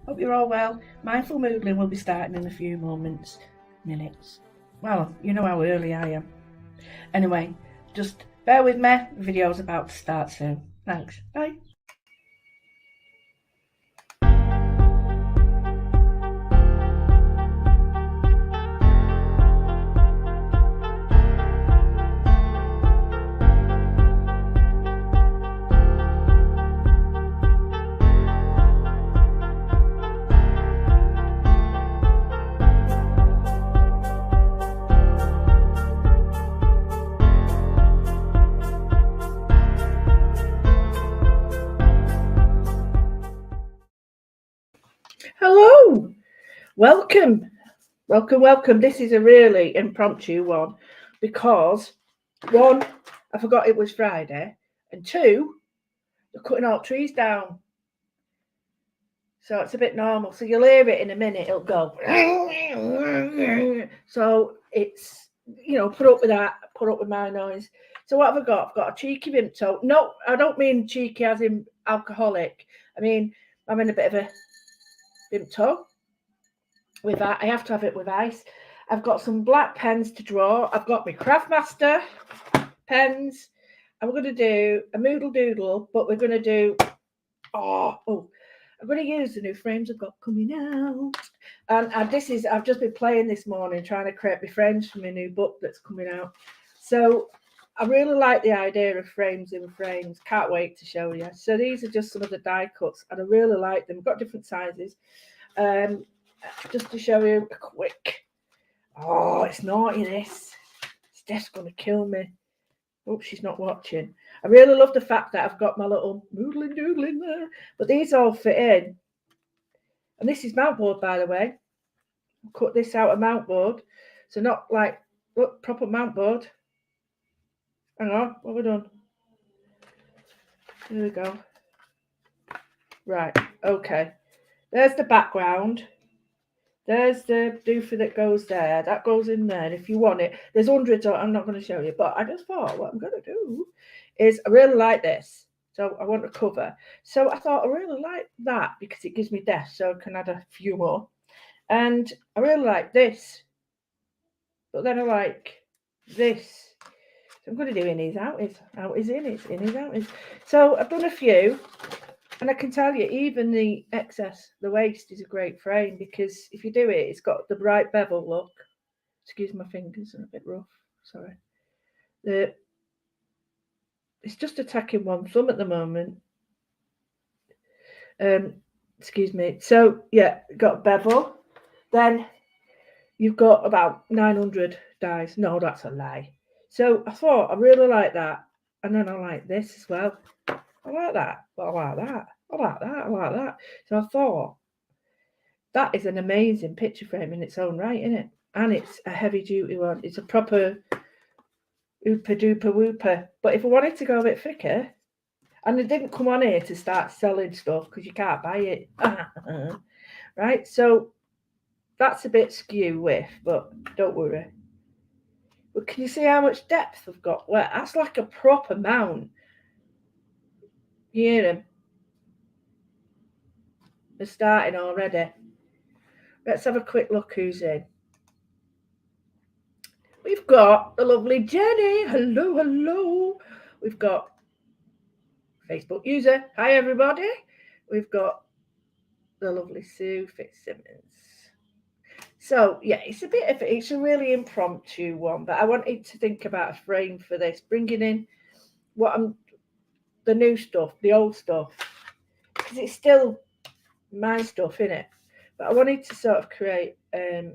Hope you're all well. Mindful Moodling will be starting in a few minutes. Well, you know how early I am. Anyway, just bear with me, the video's about to start soon. Thanks, bye. Hello, welcome. This is a really impromptu one because one, I forgot it was Friday, and two, they're cutting all trees down. So it's a bit normal. So you'll hear it in a minute, it'll go. So it's, put up with that, put up with my noise. So what have I got? I've got a cheeky Vimto. No, I don't mean cheeky as in alcoholic. I mean, I'm in a bit of a Vimto with that. I have to have it with ice. I've got some black pens to draw. I've got my Craftmaster pens. And we're going to do a moodle doodle, but we're going to do, I'm going to use the new frames I've got coming out. And I've just been playing this morning, trying to create my frames for my new book that's coming out. So I really like the idea of frames in frames. Can't wait to show you. So these are just some of the die cuts, and I really like them. I've got different sizes. Just to show you a quick. Oh, it's naughty, this. Steph's going to kill me. Oh, she's not watching. I really love the fact that I've got my little moodling doodle in there. But these all fit in. And this is mount board, by the way. I'll cut this out of mount board. So not like, look, proper mount board. Hang on, what have we done? Here we go. Right, okay. There's the background. There's the doofy that goes there. That goes in there. And if you want it, there's hundreds of, I'm not going to show you, but I just thought what I'm going to do is I really like this. So I want a cover. So I thought I really like that because it gives me depth, so I can add a few more. And I really like this. But then I like this. So I'm going to do innies, outies, outies, innies, innies, outies. So I've done a few. And I can tell you, even the excess, the waste is a great frame because if you do it, it's got the bright bevel look. Excuse my fingers, they're a bit rough. Sorry. It's just attacking one thumb at the moment. Excuse me. So yeah, got bevel. Then you've got about 900 dies. No, that's a lie. So I thought I really like that, and then I like this as well. I like that. But I like that. I like that. I like that. So I thought that is an amazing picture frame in its own right, isn't it? And it's a heavy duty one. It's a proper ooper duper whooper. But if I wanted to go a bit thicker, and I didn't come on here to start selling stuff because you can't buy it. Right? So that's a bit skew with, but don't worry. But can you see how much depth I've got? Well, that's like a proper mount. You hear them? They're starting already. Let's have a quick look who's in. We've got the lovely Jenny. Hello, hello. We've got Facebook user. Hi, everybody. We've got the lovely Sue Fitzsimmons. So, yeah, it's a really impromptu one, but I wanted to think about a frame for this, bringing in the new stuff, the old stuff, because it's still my stuff, innit? But I wanted to sort of create a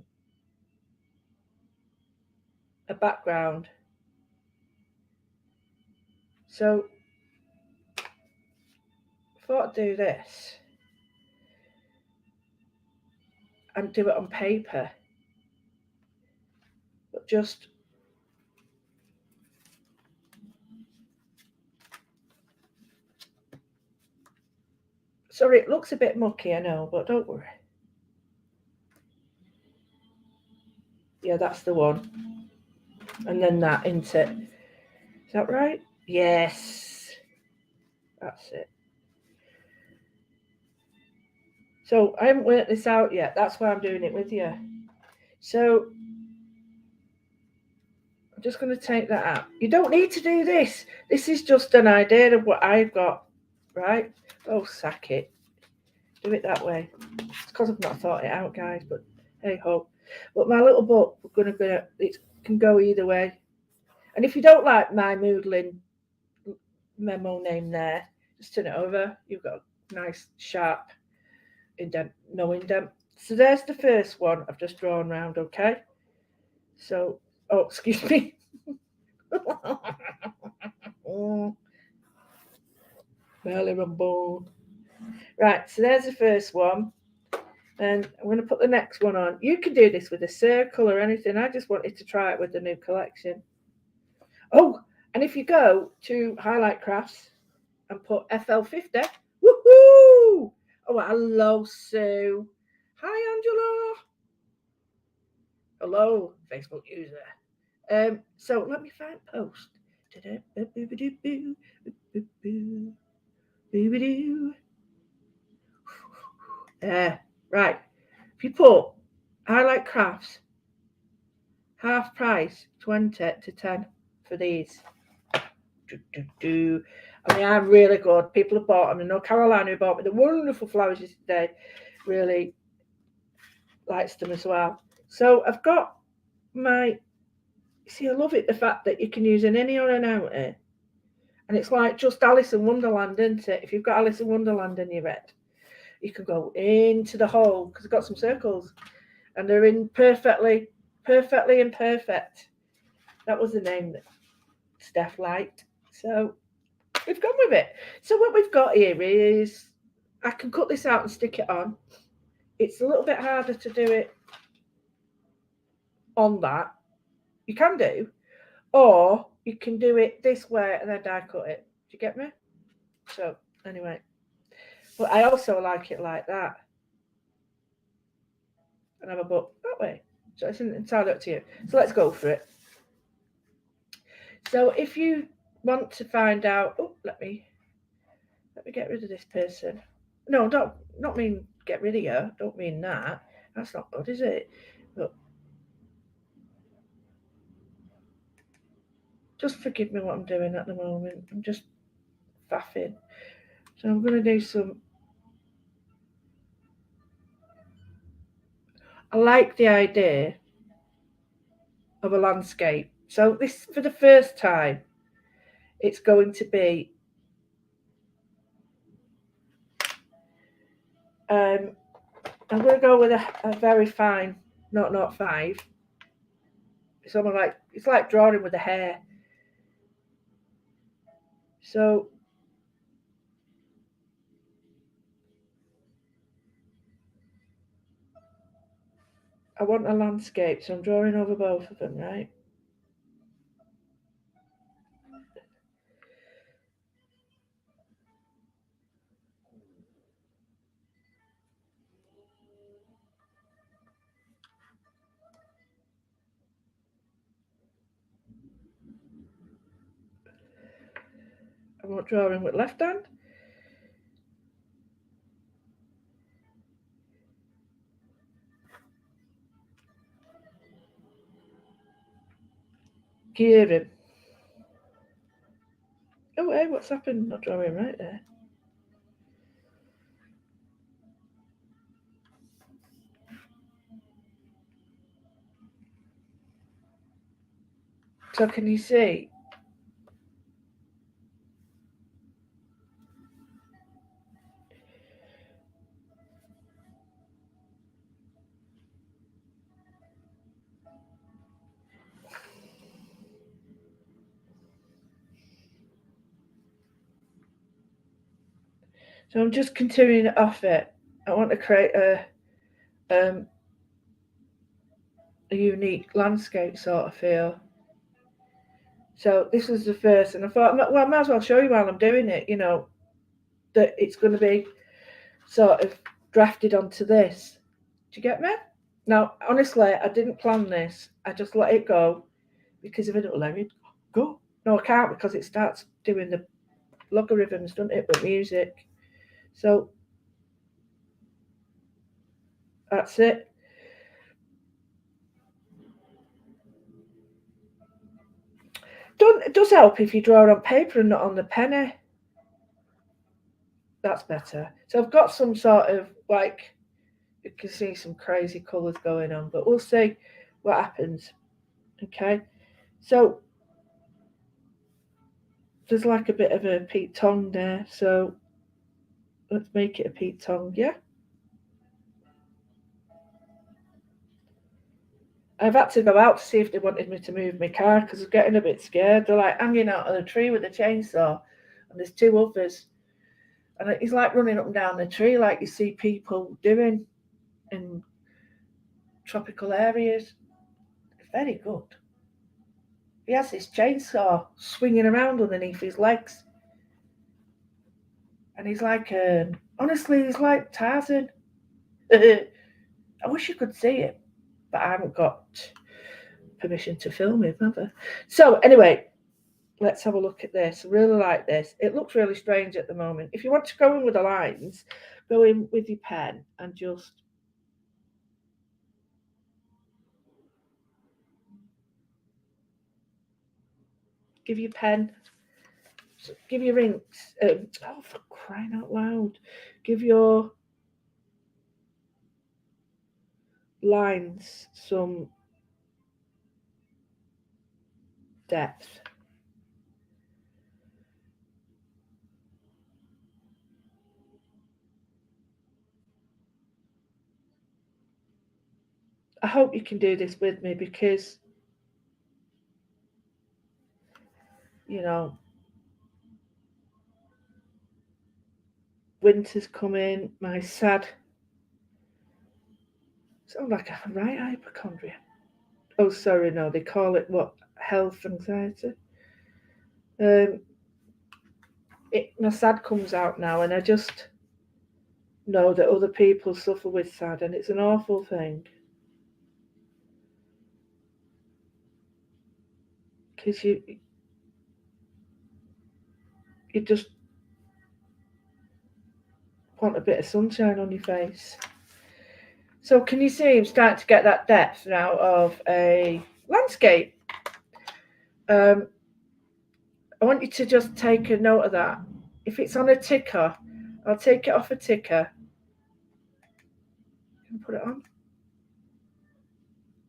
background. So I thought I'd do this and do it on paper, but just sorry, it looks a bit mucky, I know, but don't worry. Yeah, that's the one. And then that into it. Is that right? Yes. That's it. So I haven't worked this out yet. That's why I'm doing it with you. So I'm just going to take that out. You don't need to do this. This is just an idea of what I've got, right? Oh, sack it. Do it that way. It's because I've not thought it out, guys, but hey ho. But my little book, we're going to go, it can go either way. And if you don't like my moodling memo name there, just turn it over. You've got a nice, sharp indent, no indent. So there's the first one I've just drawn round, okay? So, oh, excuse me. Belly rumble. Right, so there's the first one. And I'm going to put the next one on. You can do this with a circle or anything. I just wanted to try it with the new collection. Oh, and if you go to Highlight Crafts and put FL50, woohoo! Oh, hello, Sue. Hi, Angela. Hello, Facebook user. So let me find post. Right. If you put Highlight Crafts, half price, 20 to 10 for these. I mean, I'm really good. People have bought them. I know Caroline, who bought me the wonderful flowers yesterday, really likes them as well. So I've got my, see, I love it, the fact that you can use an innie or an outie. And it's like just Alice in Wonderland, isn't it? If you've got Alice in Wonderland in your head, you can go into the hole, because I've got some circles. And they're in perfectly imperfect. That was the name that Steph liked. So we've gone with it. So what we've got here is, I can cut this out and stick it on. It's a little bit harder to do it on that. You can do. Or you can do it this way and then die cut it. Do you get me? So anyway. But I also like it like that. And have a book that way. So it's entirely up to you. So let's go for it. So if you want to find out, oh, let me get rid of this person. No, not mean get rid of you. Don't mean that. That's not good, is it? But just forgive me what I'm doing at the moment. I'm just faffing. So I'm going to do some. I like the idea of a landscape. So this, for the first time, it's going to be I'm going to go with a very fine 0.05. It's almost like, it's like drawing with the hair. So I want a landscape, so I'm drawing over both of them, right? I'm not drawing with left hand. Gearing. Oh, hey, what's happened? Not drawing right there. So can you see? So I'm just continuing it off it. I want to create a unique landscape sort of feel. So this was the first, and I thought, well, I might as well show you while I'm doing it, you know, that it's going to be sort of drafted onto this. Do you get me? Now, honestly, I didn't plan this. I just let it go because if I don't let it go, no, I can't because it starts doing the logarithms, doesn't it, with music? So That's it. It does help if you draw on paper and not on the penny. That's better. So I've got some sort of like, you can see some crazy colours going on, but we'll see what happens. Okay, so there's like a bit of a peak tongue there, so let's make it a peak tongue, yeah? I've had to go out to see if they wanted me to move my car because I was getting a bit scared. They're like hanging out of the tree with a chainsaw, and there's two others. And he's like running up and down the tree like you see people doing in tropical areas. It's very good. He has this chainsaw swinging around underneath his legs. And he's like, honestly, he's like Tarzan. I wish you could see it, but I haven't got permission to film him, have I? So, anyway, let's have a look at this. I really like this. It looks really strange at the moment. If you want to go in with the lines, go in with your pen and just give your pen, give your inks. Oh, for crying out loud! Give your lines some depth. I hope you can do this with me because, you know, winter's coming. My sad. Sound like a right hypochondria. Oh, sorry, no, they call it what? Health anxiety. Um, my sad comes out now, and I just know that other people suffer with sad, and it's an awful thing because you just want a bit of sunshine on your face. So can you see I'm starting to get that depth now of a landscape? I want you to just take a note of that. If it's on a ticker, I'll take it off a ticker and put it on.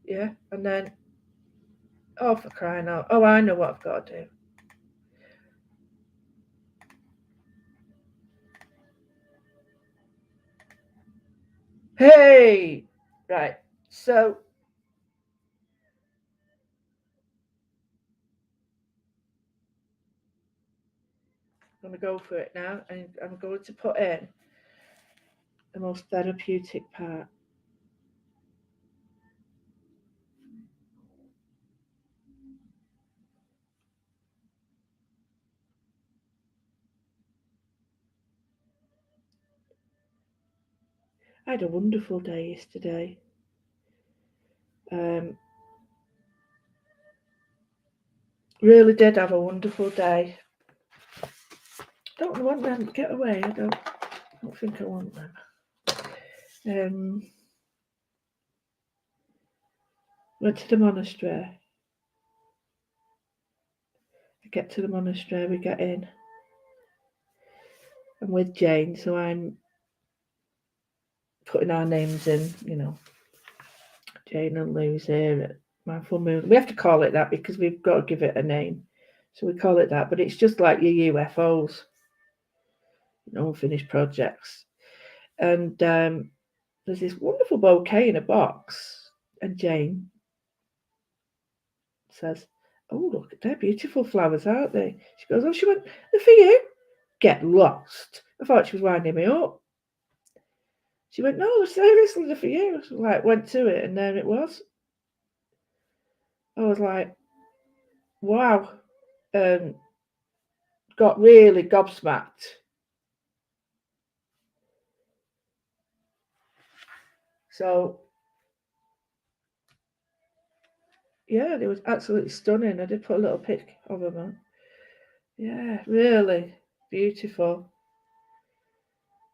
Yeah, and then, oh, for crying out. Oh, I know what I've got to do. Hey! Right, so I'm going to go for it now, and I'm going to put in the most therapeutic part. I had a wonderful day yesterday. Really did have a wonderful day. Don't want them. Get away. I don't think I want them. Went to the monastery. I get to the monastery, we get in. I'm with Jane, so I'm putting our names in, you know. Jane and Lou's here at Mindful Moodles. We have to call it that because we've got to give it a name. So we call it that, but it's just like your UFOs, unfinished projects. And there's this wonderful bouquet in a box, and Jane says, "Oh, look, they're beautiful flowers, aren't they?" She goes, "Oh," she went, "They're for you." Get lost. I thought she was winding me up. She went, "No, seriously, they're for you." So, like, went to it, and there it was. I was like, wow. Got really gobsmacked. So, yeah, it was absolutely stunning. I did put a little pic of them on. Yeah, really beautiful.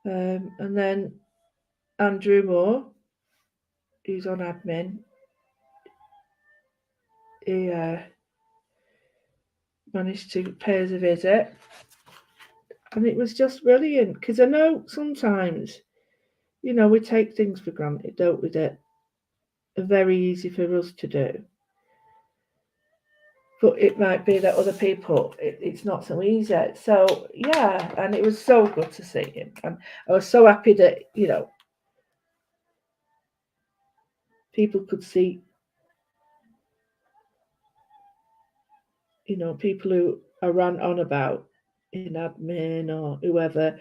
And then Andrew Moore who's on admin, he managed to pay us a visit, and it was just brilliant because I know sometimes, we take things for granted, don't we? That are very easy for us to do, but it might be that other people it's not so easy. So yeah, and it was so good to see him, and I was so happy that people could see, people who are ran on about in admin or whoever,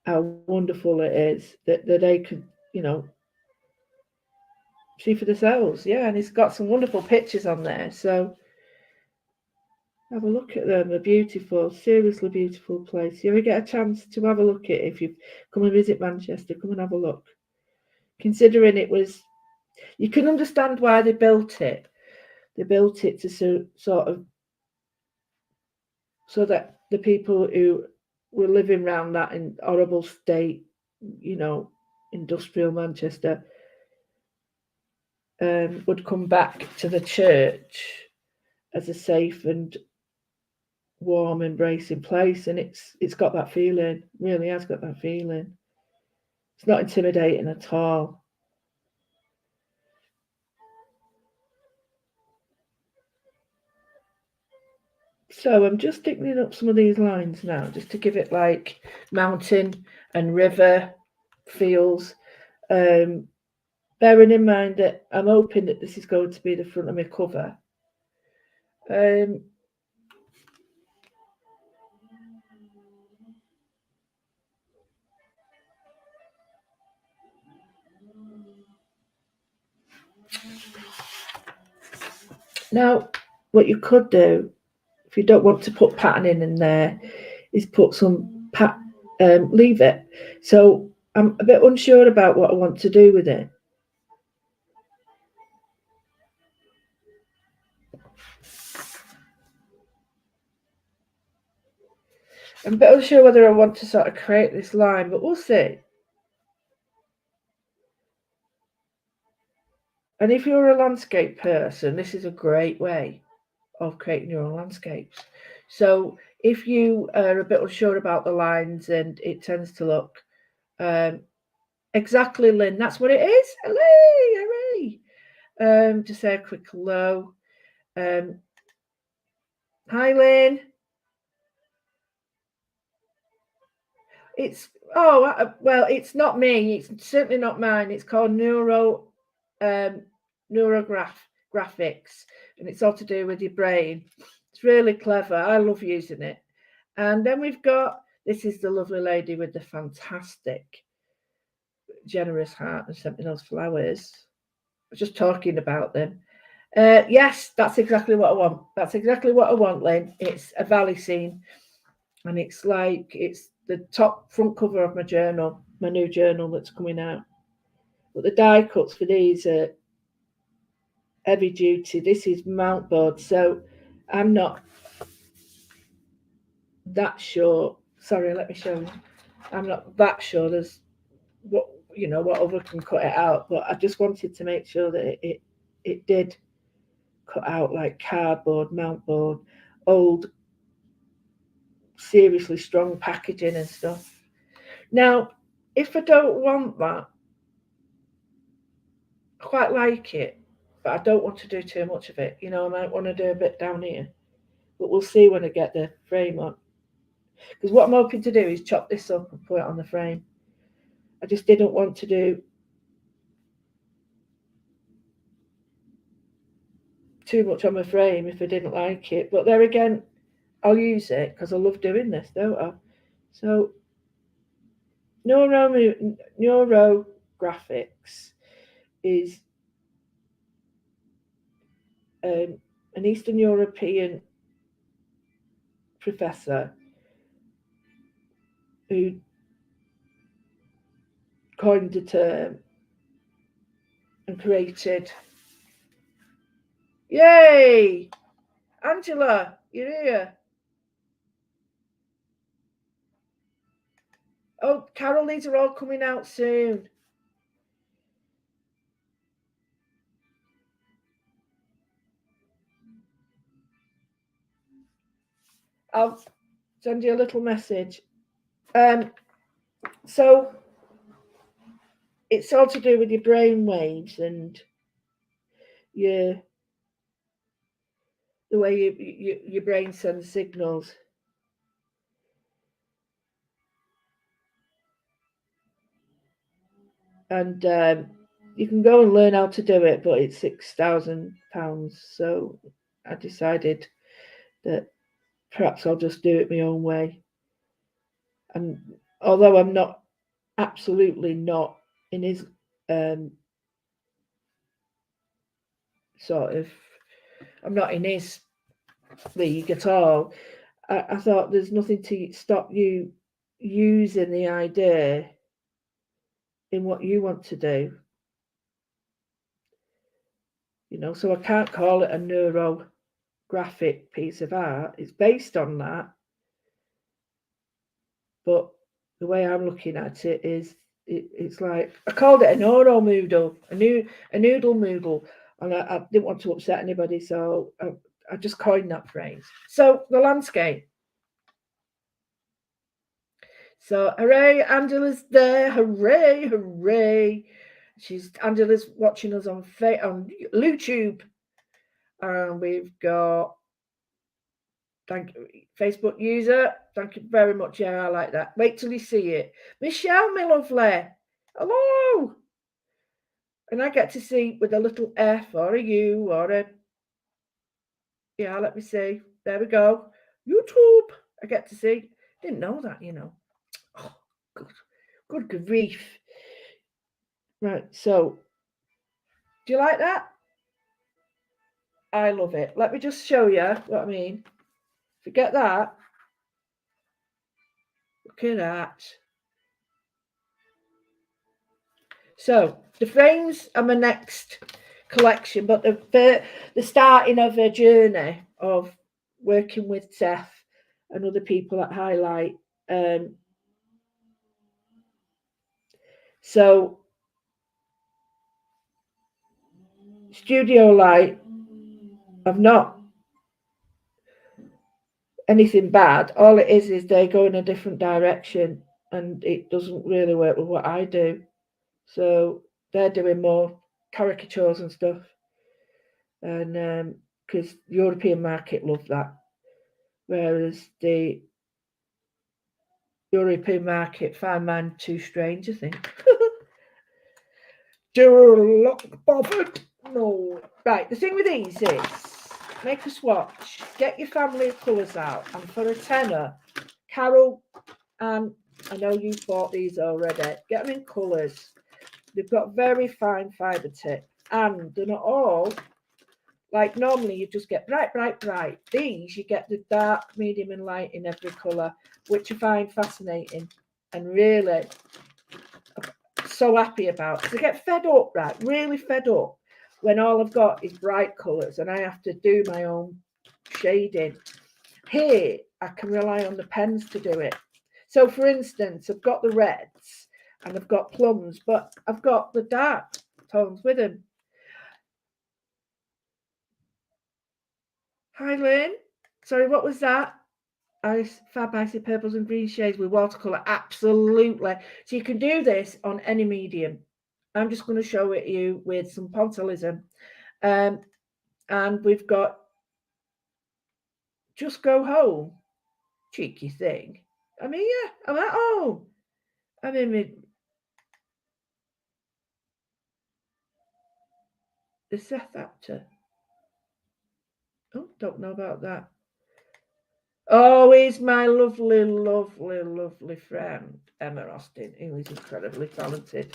how wonderful it is that they could, see for themselves. Yeah, and it's got some wonderful pictures on there. So have a look at them. They're beautiful, seriously beautiful place. You ever get a chance to have a look at it, if you come and visit Manchester, come and have a look. Considering it was, you can understand why they built it. They built it to sort of so that the people who were living around that in horrible state, industrial Manchester, would come back to the church as a safe and warm, embracing place, and it's got that feeling. Really has got that feeling. It's not intimidating at all. So I'm just thickning up some of these lines now, just to give it like mountain and river feels. Bearing in mind that I'm hoping that this is going to be the front of my cover. Now, what you could do, if you don't want to put patterning in there, is put some leave it. So I'm a bit unsure about what I want to do with it. I'm a bit unsure whether I want to sort of create this line, but we'll see. And if you're a landscape person, this is a great way of creating your own landscapes. So if you are a bit unsure about the lines and it tends to look exactly, Lynn, that's what it is. Hooray, hooray. Just say a quick hello. Hi, Lynn. It's well, it's not me. It's certainly not mine. It's called graphics, and it's all to do with your brain. It's really clever. I love using it. And then we've got, this is the lovely lady with the fantastic generous heart and sent me those flowers. I was just talking about them. Yes, that's exactly what I want. That's exactly what I want, Lynn. It's a valley scene, and it's the top front cover of my journal, my new journal that's coming out. But the die cuts for these are heavy duty. This is mount board, so I'm not that sure. Sorry, let me show you. I'm not that sure there's what other can cut it out, but I just wanted to make sure that it did cut out like cardboard, mount board, old, seriously strong packaging and stuff. Now, if I don't want that, I quite like it, but I don't want to do too much of it. I might want to do a bit down here, but we'll see when I get the frame on. Because what I'm hoping to do is chop this up and put it on the frame. I just didn't want to do too much on my frame if I didn't like it. But there again, I'll use it because I love doing this, don't I? So, neuro graphics is an Eastern European professor who coined the term and created. Yay! Angela, you're here. Oh, Carol, these are all coming out soon. I'll send you a little message. So it's all to do with your brain waves and your the way your brain sends signals. And you can go and learn how to do it, but it's £6,000. So I decided that perhaps I'll just do it my own way. And although I'm not absolutely not in his sort of, I'm not in his league at all. I thought there's nothing to stop you using the idea in what you want to do. So I can't call it a neurographic piece of art. It's based on that, but the way I'm looking at it is it's like I called it a neuro moodle, a noodle moodle, and I didn't want to upset anybody, so I just coined that phrase. So the landscape. So hooray, Angela's there! Hooray, hooray! Angela's watching us on YouTube, and we've got thank you, Facebook user. Thank you very much. Yeah, I like that. Wait till you see it. Michelle, my lovely. Hello. And I get to see with a little F or a U or a... Yeah, let me see. There we go. YouTube. I get to see. Didn't know that, Oh, good grief. Right, so do you like that? I love it. Let me just show you what I mean. Forget that. Look at that. So the frames are my next collection, but the starting of a journey of working with Seth and other people at Highlight. So Studio Light, I've not anything bad. All it is they go in a different direction, and it doesn't really work with what I do. So they're doing more caricatures and stuff, and because the European market love that, whereas the European market find mine too strange, I think. Do you look bothered? No. Right, the thing with these is make a swatch, get your family of colours out, and for a tenner, Carol, and I know you've bought these already, get them in colours. They've got very fine fibre tip, and they're not all like normally you just get bright, bright, bright. These you get the dark, medium, and light in every colour, which I find fascinating and really so happy about. Because I get fed up, right? Really fed up when all I've got is bright colours and I have to do my own shading. Here, I can rely on the pens to do it. So, for instance, I've got the reds and I've got plums, but I've got the dark tones with them. Hi, Lynn. Sorry, what was that? Fab icy purples and green shades with watercolour. Absolutely. So you can do this on any medium. I'm just going to show it you with some pointillism. And we've got Just Go Home. Cheeky thing. I mean, yeah, I'm at home. I'm in the Seth actor. Oh, don't know about that. Oh, he's my lovely, lovely, lovely friend, Emma Austin, who is incredibly talented,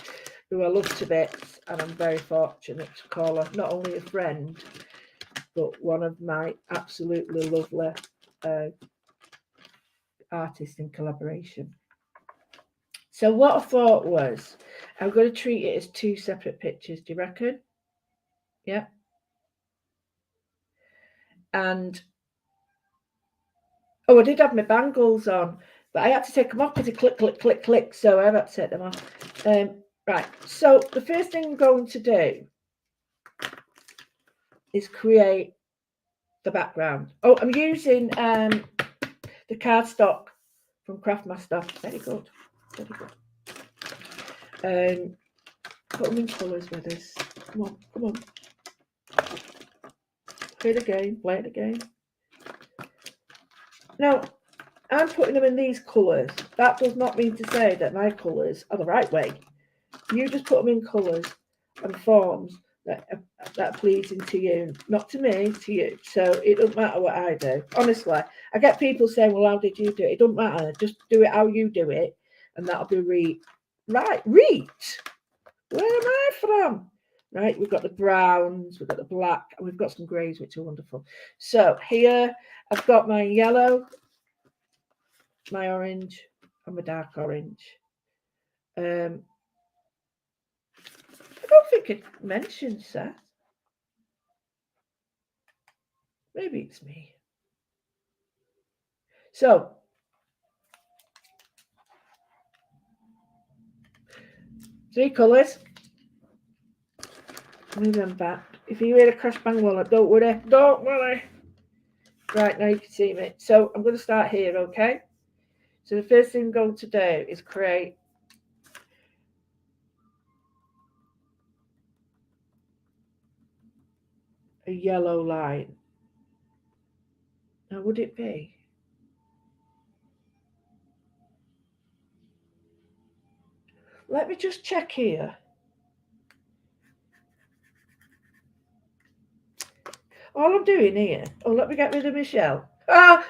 who I love to bits, and I'm very fortunate to call her not only a friend, but one of my absolutely lovely artists in collaboration. So what I thought was, I'm going to treat it as two separate pictures, do you reckon? Yeah. And, oh, I did have my bangles on, but I had to take them off because they click, click, click, click, so I had to take them off. Right, so the first thing I'm going to do is create the background. Oh, I'm using the cardstock from Craftmaster. Very good. Very good. Put them in colours with us. Come on, come on. Play it again, play it again. Now, I'm putting them in these colours. That does not mean to say that my colours are the right way. You just put them in colours and forms that are pleasing to you, not to me, to you. So it doesn't matter what I do. Honestly, I get people saying, well, how did you do it? It doesn't matter. Just do it how you do it, and that'll be right. Where am I from? Right, we've got the browns, we've got the black, and we've got some greys, which are wonderful. So here I've got my yellow, my orange, and my dark orange. I don't think it mentions that. Maybe it's me. So, 3 colours. Move them back. If you hear a crash bang wallet, don't worry. Don't worry. Right, now you can see me. So I'm going to start here, okay? So the first thing I'm going to do is create a yellow line. Now, would it be? Let me just check here. All I'm doing here. Oh, let me get rid of Michelle. Ah!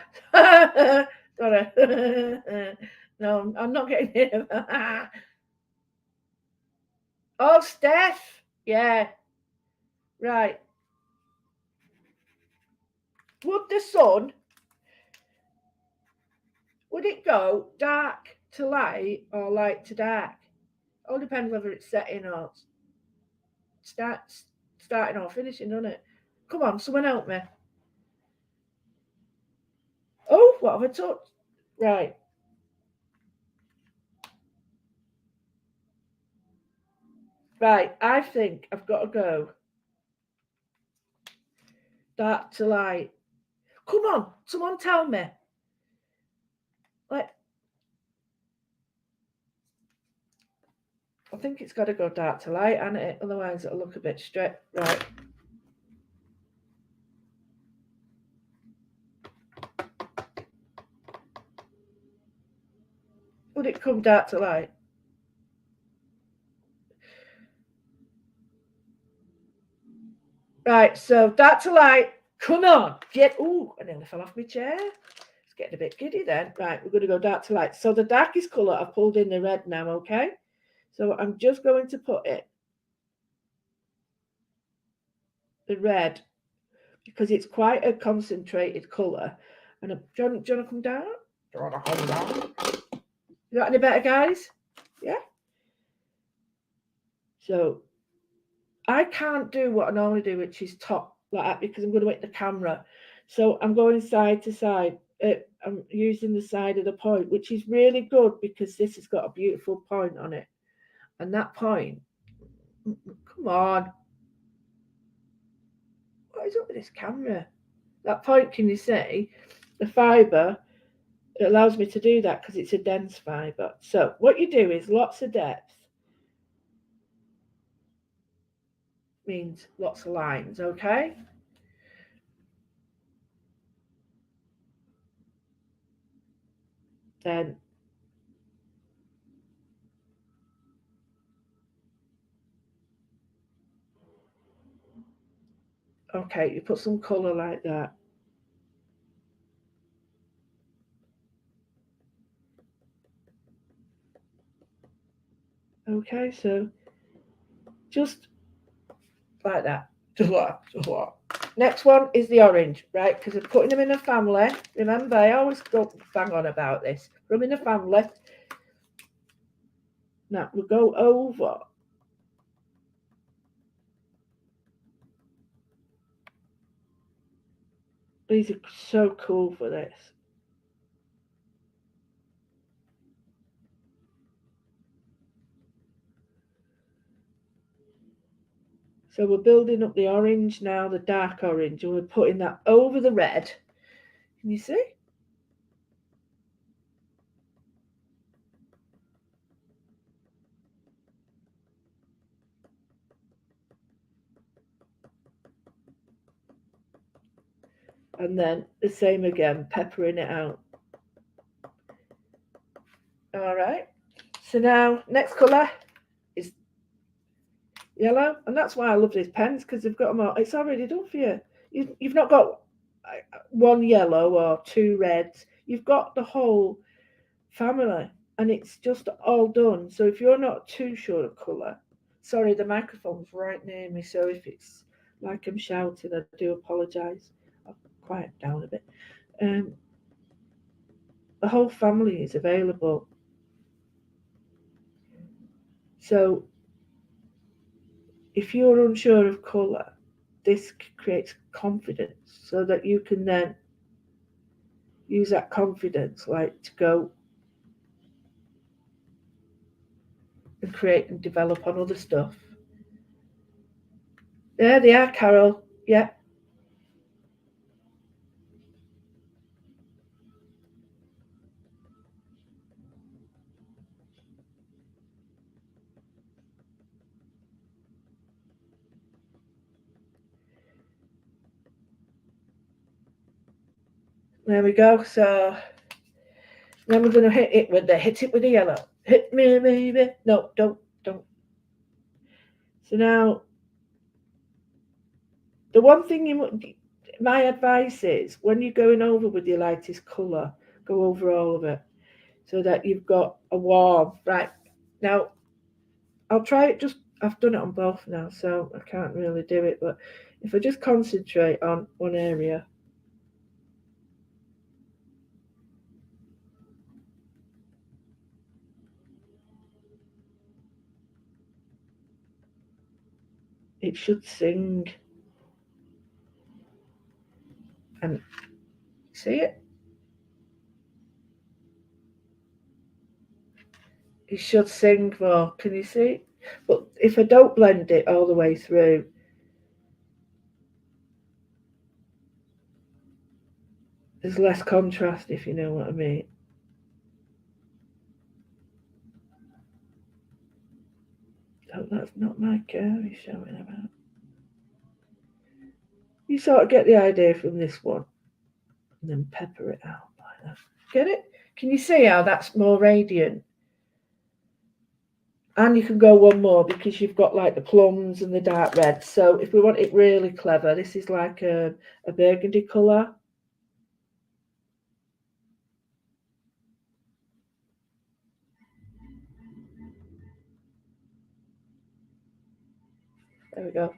Sorry. No, I'm not getting rid of her. Oh, Steph. Yeah. Right. Would the sun, would it go dark to light or light to dark? All depends whether it's setting or starting or finishing, doesn't it? Come on, someone help me. Oh, what have I touched? Right. Right, I think I've got to go dark to light. Come on, someone tell me. Like, I think it's got to go dark to light, and it otherwise it'll look a bit straight. Right. Would it come dark to light? Right, so dark to light. Come on, get. Ooh, I nearly fell off my chair. It's getting a bit giddy then. Right, we're going to go dark to light. So the darkest colour, I've pulled in the red now, okay? So I'm just going to put it, the red, because it's quite a concentrated colour. And do you want to come down? Do you want to come down? You got any better, guys? Yeah? So I can't do what I normally do, which is top like that, because I'm going to hit the camera. So I'm going side to side. I'm using the side of the point, which is really good because this has got a beautiful point on it. And that point, come on. What is up with this camera? That point, can you see? The fibre, it allows me to do that because it's a dense fibre. So what you do is lots of depth means lots of lines, okay? Then okay, you put some colour like that. Okay, so just like that. Just like, just like. Next one is the orange, right? Because I'm putting them in a family. Remember, I always go bang on about this. Put them in a family. Now we'll go over. These are so cool for this. So we're building up the orange now, the dark orange, and we're putting that over the red. Can you see? And then the same again, peppering it out. All right. So now, next colour is yellow. And that's why I love these pens, because they've got them all. It's already done for you. You've not got one yellow or two reds. You've got the whole family. And it's just all done. So if you're not too sure of colour, sorry, the microphone's right near me. So if it's like I'm shouting, I do apologise. I'll quiet down a bit. The whole family is available. So if you're unsure of colour, this creates confidence so that you can then use that confidence like to go and create and develop on other stuff. There they are, Carol. Yeah. There we go. So then we're going to hit it with the yellow. Hit me, baby. No, don't. So now, the one thing my advice is when you're going over with your lightest colour, go over all of it so that you've got a warm. Right now, I'll try it. I've done it on both now, so I can't really do it. But if I just concentrate on one area. It should sing. And see it? It should sing more. Can you see? But if I don't blend it all the way through, there's less contrast, if you know what I mean. Oh, that's not my car he's showing about. You sort of get the idea from this one. And then pepper it out like that. Get it? Can you see how that's more radiant? And you can go one more because you've got like the plums and the dark reds. So if we want it really clever, this is like a burgundy colour. There we go.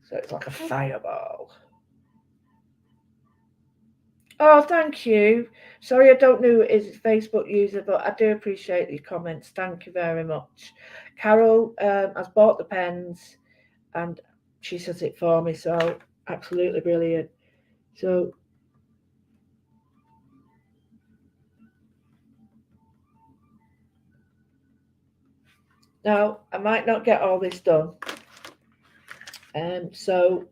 So it's like a fireball. Oh, thank you. Sorry, I don't know is a Facebook user, but I do appreciate your comments. Thank you very much. Carol has bought the pens and she says it for me, so absolutely brilliant. So now I might not get all this done, so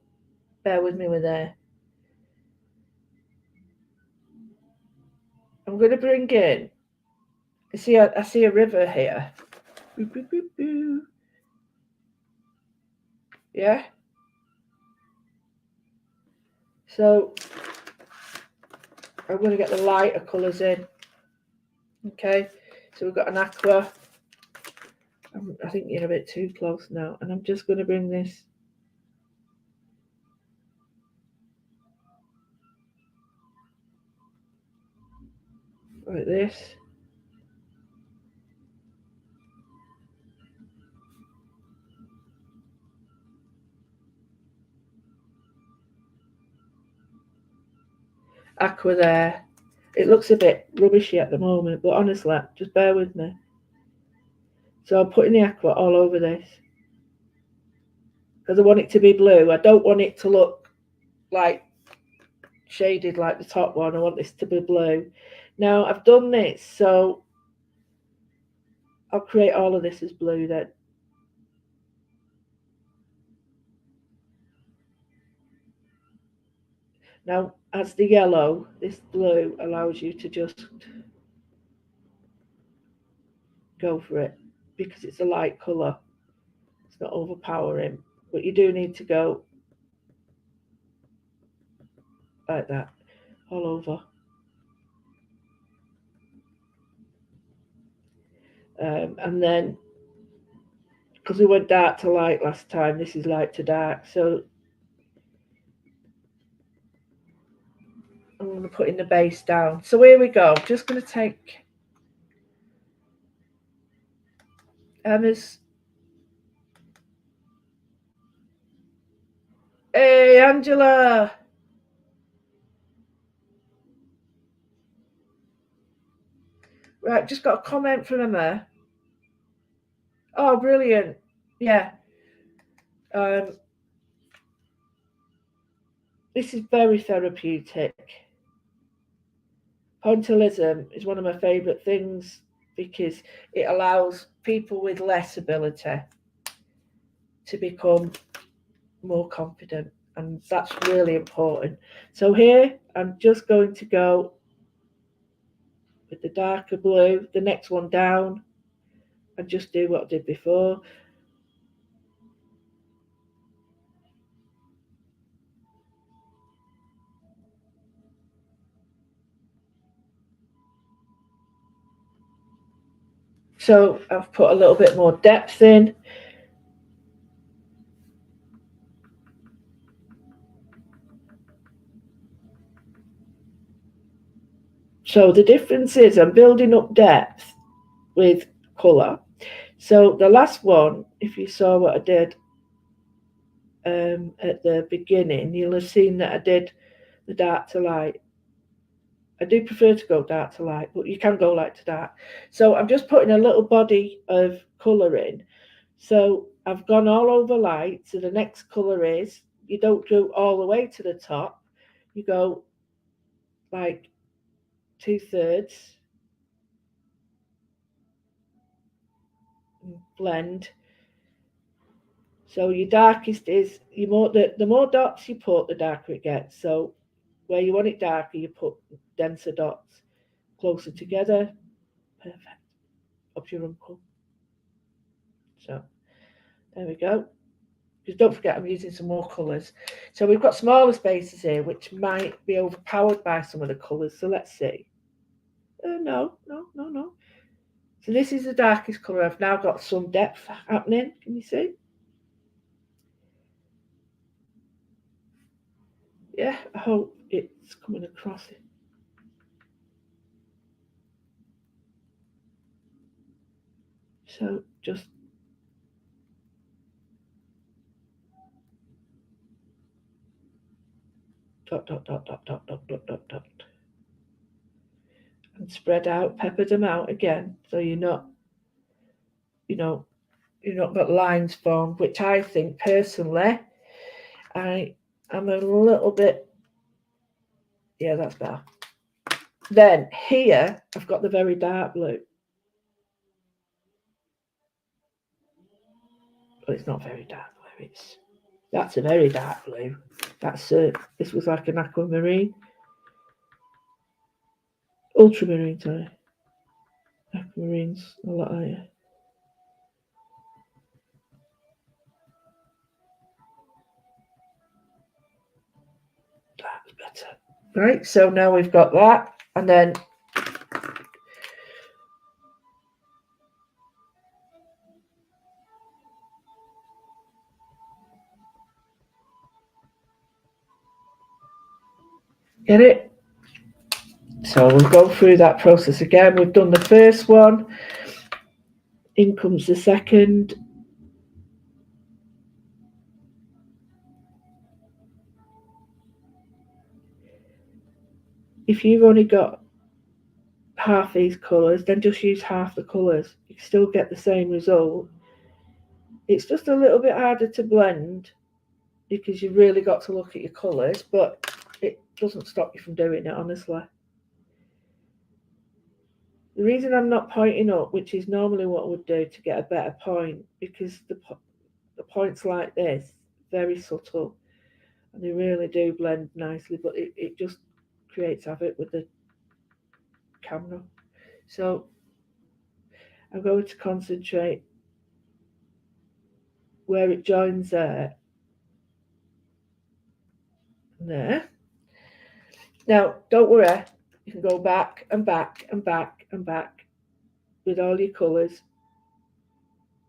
bear with me with there. I'm going to bring in. I see a river here. Boo, boo, boo, boo. Yeah. So I'm going to get the lighter colours in. Okay. So we've got an aqua. I think you're a bit too close now, and I'm just going to bring this like this. Aqua there. It looks a bit rubbishy at the moment, but honestly, just bear with me. So I'm putting the aqua all over this because I want it to be blue. I don't want it to look like shaded like the top one. I want this to be blue. Now I've done this, so I'll create all of this as blue then. Now, as the yellow, this blue allows you to just go for it because it's a light colour. It's not overpowering, but you do need to go like that, all over. And then, because we went dark to light last time, this is light to dark. So I'm going to put in the base down. So here we go. I'm just going to take Emma's. Hey, Angela. Right, just got a comment from Emma. Oh, brilliant. Yeah. This is very therapeutic. Pointillism is one of my favourite things because it allows people with less ability to become more confident, and that's really important. So here I'm just going to go with the darker blue, the next one down, and just do what I did before. So I've put a little bit more depth in. So the difference is I'm building up depth with colour. So the last one, if you saw what I did at the beginning, you'll have seen that I did the dark to light. I do prefer to go dark to light, but you can go light to dark. So I'm just putting a little body of colour in. So I've gone all over light. So the next colour is, you don't go all the way to the top. You go like 2/3, blend. So your darkest is the more dots you put, the darker it gets. So where you want it darker, you put denser dots closer together. Perfect. Up your uncle. So there we go. Just don't forget I'm using some more colours. So we've got smaller spaces here, which might be overpowered by some of the colours. So let's see. No. So this is the darkest colour. I've now got some depth happening. Can you see? Yeah, I hope it's coming across it. So just dot, dot, dot, dot, dot, dot, dot, dot, dot. And spread out, pepper them out again. So you're not, you've not got lines formed, which I think personally, I am a little bit, yeah, that's better. Then here, I've got the very dark blue. But it's not very dark blue. That's a very dark blue. This was like an aquamarine, ultramarine. Sorry, aquamarine's a lot higher. That's better. Right. So now we've got that, and then get it. So we'll go through that process again. We've done the first one. In comes the second. If you've only got half these colours, then just use half the colours. You can still get the same result. It's just a little bit harder to blend because you've really got to look at your colours, but it doesn't stop you from doing it, honestly. The reason I'm not pointing up, which is normally what I would do to get a better point, because the points like this, very subtle, and they really do blend nicely, but it just creates havoc with the camera. So I'm going to concentrate where it joins there. Now, don't worry, you can go back and back and back and back with all your colours.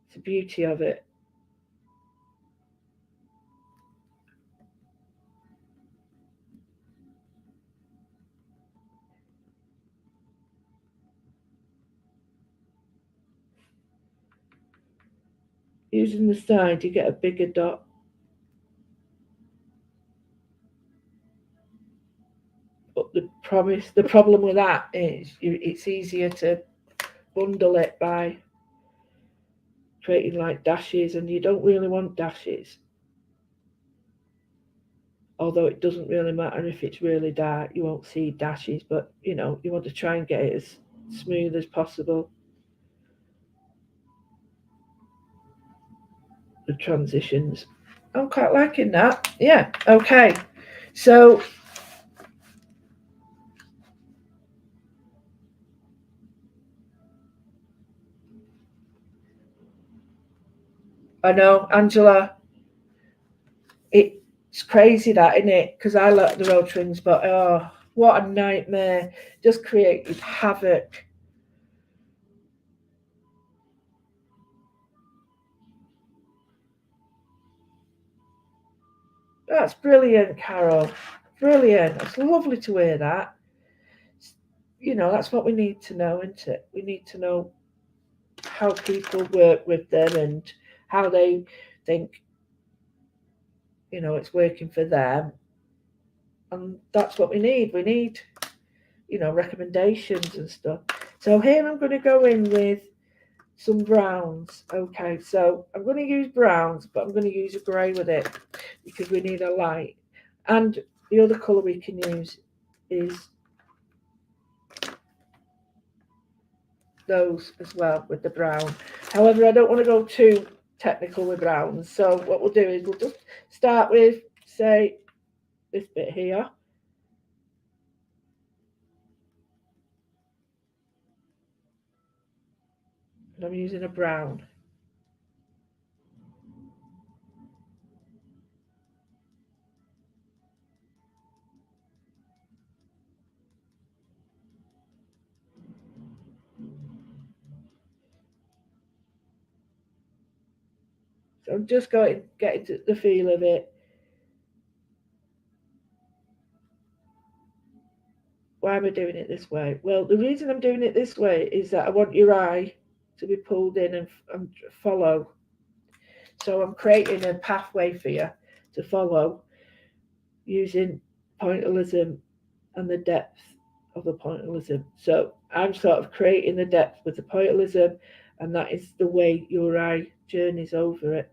It's the beauty of it. Using the side, you get a bigger dot. But the problem with that is it's easier to bundle it by creating like dashes, and you don't really want dashes. Although it doesn't really matter if it's really dark, you won't see dashes, but you want to try and get it as smooth as possible. The transitions. I'm quite liking that. Yeah, okay. So I know, Angela, it's crazy that, isn't it? Because I like the road rings, but oh, what a nightmare. Just created havoc. That's brilliant, Carol. Brilliant. It's lovely to hear that. That's what we need to know, isn't it? We need to know how people work with them and how they think, it's working for them. And that's what we need. We need, recommendations and stuff. So here I'm going to go in with some browns. Okay, so I'm going to use browns, but I'm going to use a grey with it because we need a light. And the other colour we can use is those as well with the brown. However, I don't want to go too technical with browns. So what we'll do is we'll just start with, say, this bit here. And I'm using a brown. So I'm just getting the feel of it. Why am I doing it this way? Well, the reason I'm doing it this way is that I want your eye to be pulled in and follow. So I'm creating a pathway for you to follow using pointillism and the depth of the pointillism. So I'm sort of creating the depth with the pointillism, and that is the way your eye journeys over it.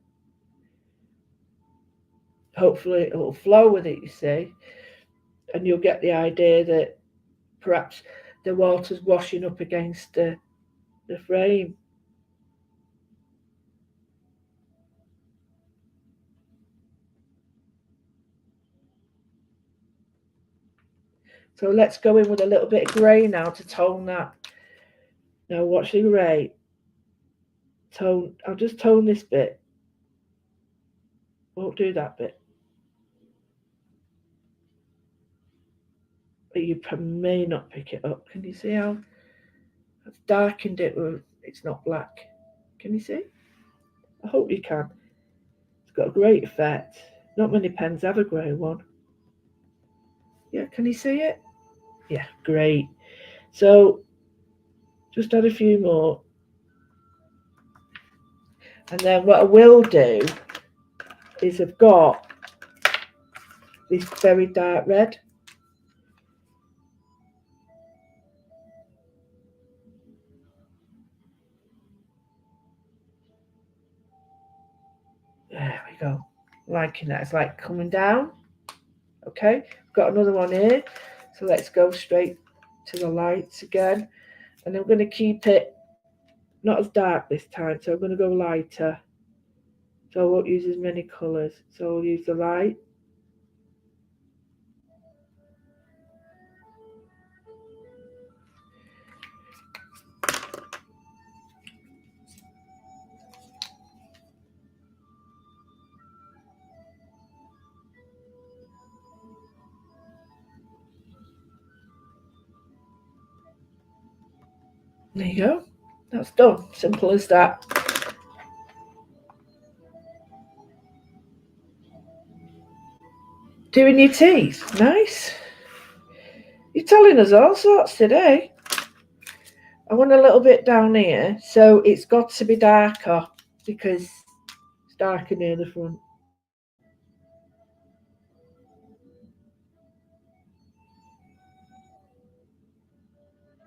Hopefully it will flow with it, you see, and you'll get the idea that perhaps the water's washing up against the frame. So let's go in with a little bit of grey now to tone that. Now watch the grey. I'll just tone this bit. Won't do that bit. But you may not pick it up. Can you see how I've darkened it where it's not black? Can you see? I hope you can. It's got a great effect. Not many pens have a grey one. Yeah, can you see it? Yeah, great. So just add a few more. And then what I will do is I've got this very dark red. There we go. Liking that. It's like coming down. Okay, got another one here. So let's go straight to the lights again. And I'm going to keep it not as dark this time. So I'm going to go lighter. So I won't use as many colours. So I'll use the light. There you go. That's done. Simple as that. Doing your teeth. Nice. You're telling us all sorts today. I want a little bit down here, so it's got to be darker because it's darker near the front.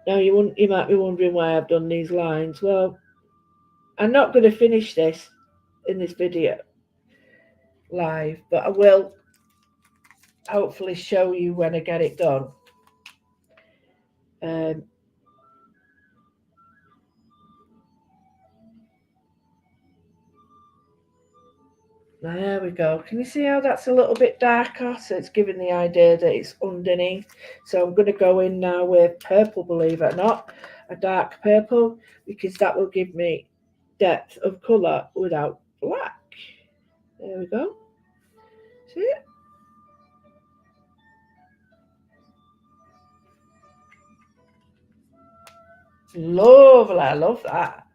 Now you might be wondering why I've done these lines. Well, I'm not going to finish this in this video live, but I will hopefully show you when I get it done. There we go. Can you see how that's a little bit darker? So it's giving the idea that it's underneath. So I'm going to go in now with purple, believe it or not, a dark purple, because that will give me depth of colour without black. There we go. See it? Lovely. I love that.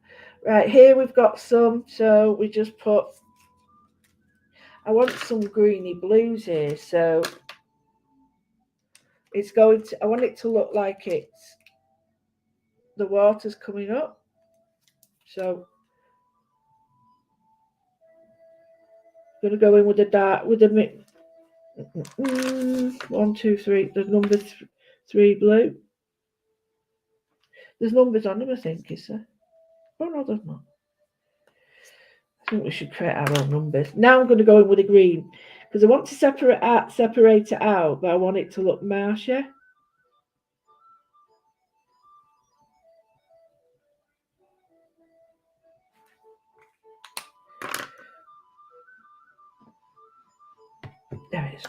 Right, here we've got some. So we just put, I want some greeny blues here. So it's going to, I want it to look like it's, the water's coming up. So I'm going to go in with the dark, with the 1, 2, 3. There's number 3 blue. There's numbers on them, I think, is there? Oh no, there's not. I think we should create our own numbers. Now I'm going to go in with the green because I want to separate it out, but I want it to look marshy. There it is.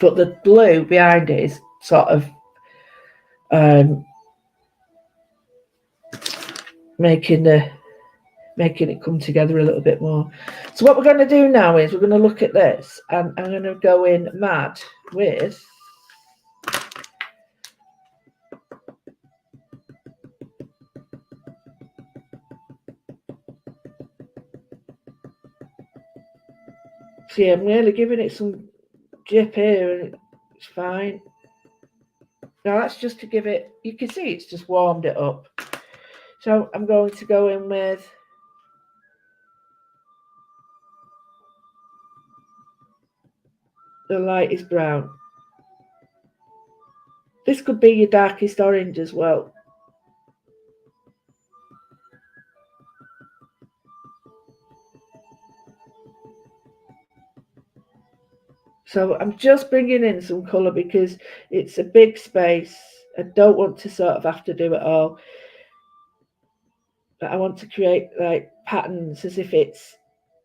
But the blue behind it is sort of making it come together a little bit more. So what we're going to do now is we're going to look at this, and I'm going to go in mad with see, I'm really giving it some jip here, and it's fine. Now that's just to give it, you can see it's just warmed it up. So I'm going to go in with the lightest brown. This could be your darkest orange as well. So I'm just bringing in some colour because it's a big space. I don't want to sort of have to do it all. But I want to create like patterns as if it's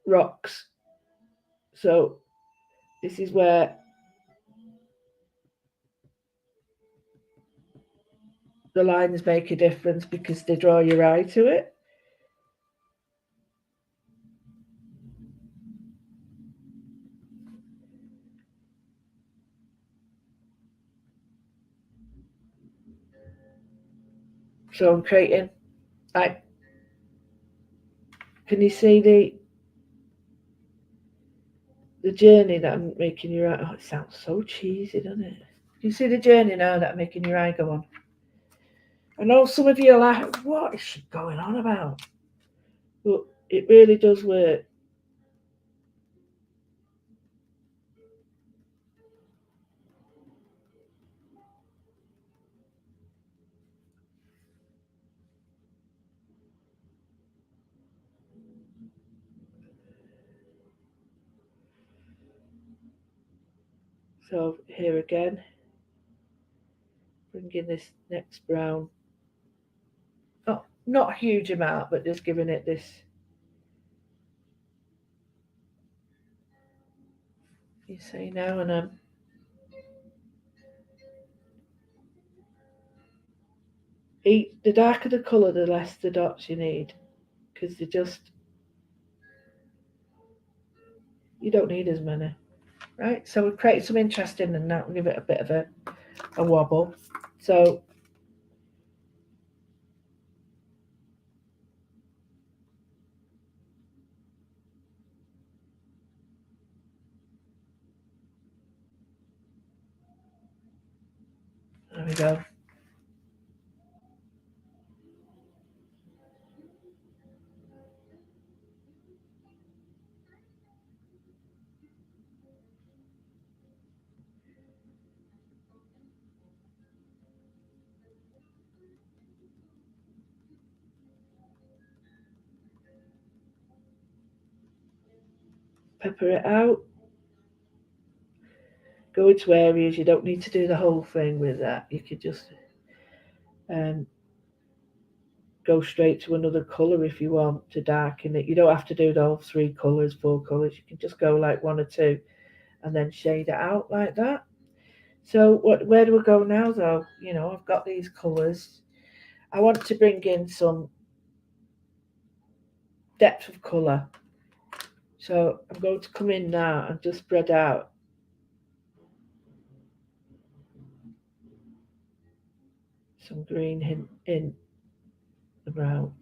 rocks. So this is where the lines make a difference because they draw your eye to it. So I'm creating like, can you see the journey that I'm making your eye? Oh, it sounds so cheesy, doesn't it? Can you see the journey now that I'm making your eye go on? I know some of you are like, what is she going on about? But it really does work. So here again, bringing this next brown. Oh, not a huge amount, but just giving it this. You see now, and the darker the colour, the less the dots you need, because they just you don't need as many, right? So we've created some interest in and that, we'll give it a bit of a wobble. So there we go. Pepper it out. Go into areas. You don't need to do the whole thing with that. You could just go straight to another colour if you want to darken it. You don't have to do the whole 3 colours, 4 colours. You can just go like 1 or 2 and then shade it out like that. So where do we go now though? You know, I've got these colours. I want to bring in some depth of colour. So I'm going to come in now and just spread out some green in the brown.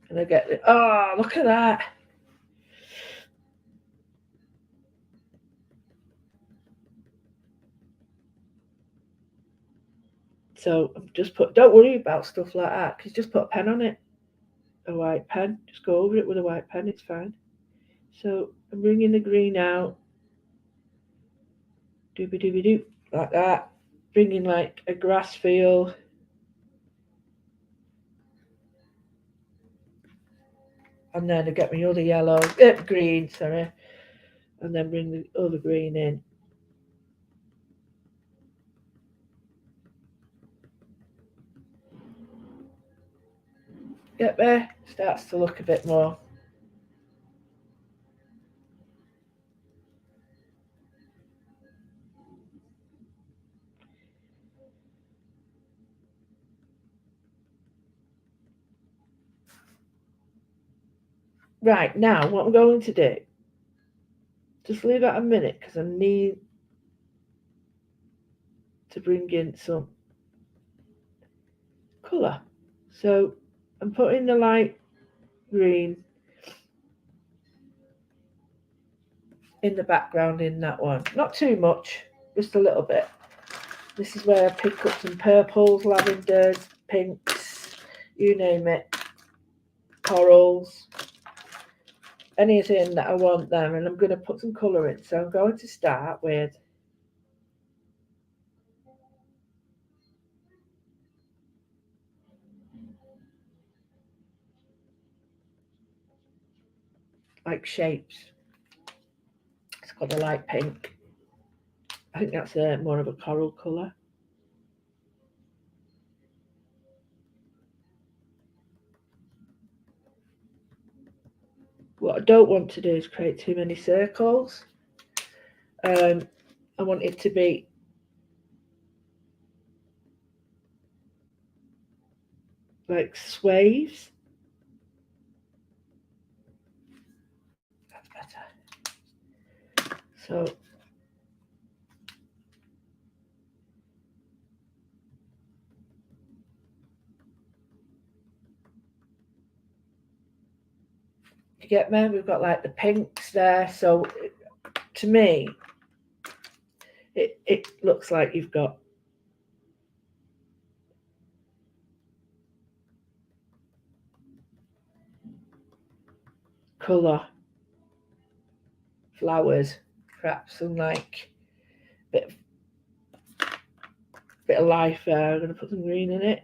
And I get it. Oh, look at that. So I've just don't worry about stuff like that, because just put a pen on it. A white pen. Just go over it with a white pen, it's fine. So I'm bringing the green out. Doobie doobie doo. Like that. Bringing like a grass feel. And then I get my other green, sorry. And then bring the other green in. Get there, starts to look a bit more. Right, now what I'm going to do, just leave that a minute because I need to bring in some colour. So I'm putting the light green in the background in that one. Not too much, just a little bit. This is where I pick up some purples, lavenders, pinks, you name it, corals, anything that I want there, and I'm going to put some colour in. So I'm going to start with like shapes. It's got a light pink. I think that's more of a coral colour. What I don't want to do is create too many circles. I want it to be like swaves. That's better. So you get me? We've got like the pinks there. So to me, it looks like you've got colour, flowers, perhaps some like bit of life there. I'm going to put some green in it.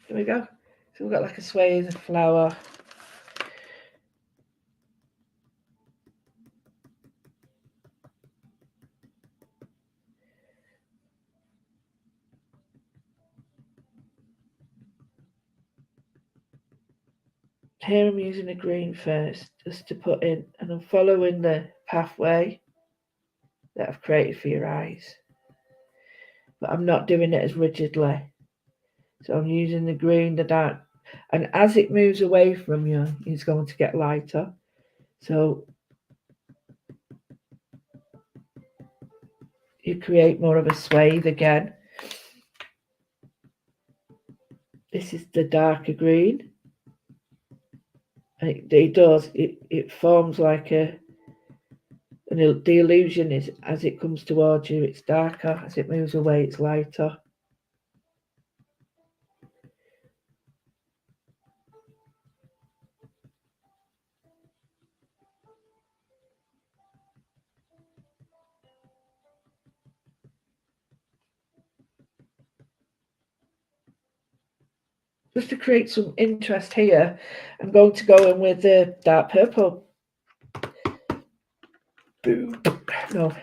There we go. So we've got like a swathe of flower. Here I'm using the green first, just to put in, and I'm following the pathway. that I've created for your eyes. But I'm not doing it as rigidly. So I'm using the green, the dark, and as it moves away from you, it's going to get lighter. So you create more of a swathe again. This is the darker green. And it forms like the illusion is as it comes towards you, it's darker. As it moves away, it's lighter. Just to create some interest here, I'm going to go in with the dark purple. No,